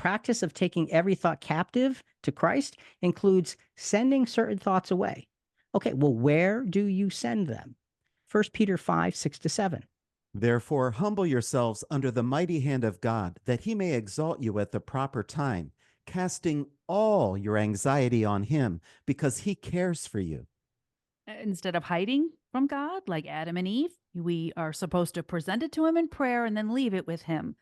practice of taking every thought captive to Christ includes sending certain thoughts away. Okay, well, where do you send them? 1 Peter 5, 6-7. Therefore, humble yourselves under the mighty hand of God, that he may exalt you at the proper time, casting all your anxiety on him, because he cares for you. Instead of hiding from God, like Adam and Eve, we are supposed to present it to him in prayer and then leave it with him.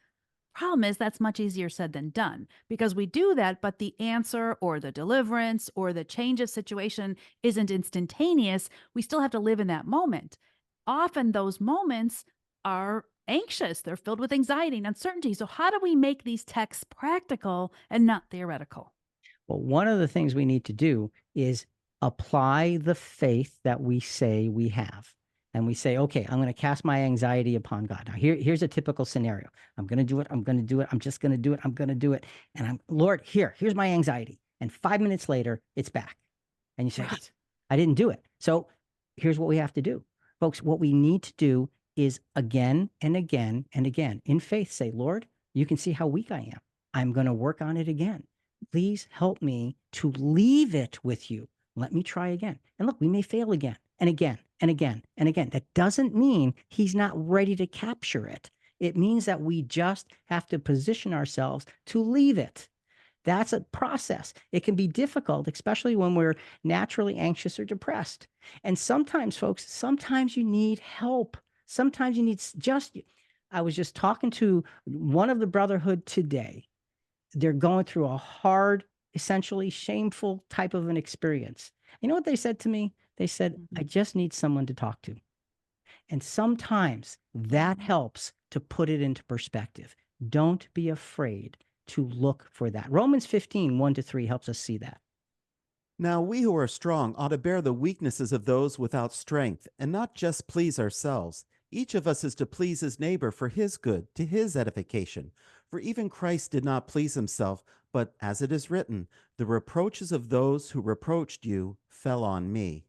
Problem is, that's much easier said than done because we do that, but the answer or the deliverance or the change of situation isn't instantaneous. We still have to live in that moment. Often those moments are anxious, they're filled with anxiety and uncertainty. So, how do we make these texts practical and not theoretical? Well, one of the things we need to do is apply the faith that we say we have. And we say, okay, I'm going to cast my anxiety upon God. Now, here's a typical scenario. I'm going to do it. I'm going to do it. I'm just going to do it. I'm going to do it. And Lord, here's my anxiety. And 5 minutes later, it's back. And you say, Right. I didn't do it. So here's what we have to do. Folks, what we need to do is again and again and again in faith say, Lord, you can see how weak I am. I'm going to work on it again. Please help me to leave it with you. Let me try again. And look, we may fail again and again and again and again. That doesn't mean he's not ready to capture it. It means that we just have to position ourselves to leave it. That's a process. It can be difficult, especially when we're naturally anxious or depressed. And sometimes, folks, sometimes you need help. Sometimes you need I was just talking to one of the brotherhood today. They're going through a hard, essentially shameful type of an experience. You know what they said to me? They said, I Mhm. just need someone to talk to. And sometimes that Mhm. helps to put it into perspective. Don't be afraid to look for that. Romans 15, 1-3 helps us see that. Now, we who are strong ought to bear the weaknesses of those without strength, and not just please ourselves. Each of us is to please his neighbor for his good, to his edification. For even Christ did not please himself, but as it is written, the reproaches of those who reproached you fell on me.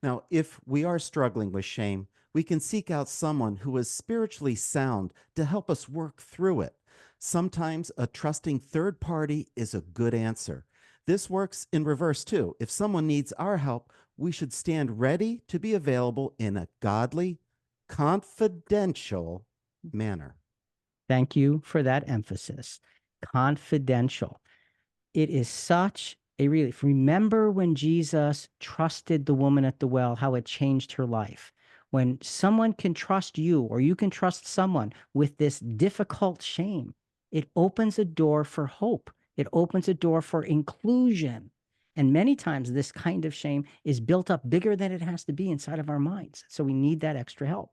Now, if we are struggling with shame, we can seek out someone who is spiritually sound to help us work through it. Sometimes a trusting third party is a good answer. This works in reverse too. If someone needs our help, we should stand ready to be available in a godly, confidential manner. Thank you for that emphasis. Confidential. It is such a relief. Remember when Jesus trusted the woman at the well, how it changed her life. When someone can trust you or you can trust someone with this difficult shame, it opens a door for hope. It opens a door for inclusion. And many times this kind of shame is built up bigger than it has to be inside of our minds. So we need that extra help.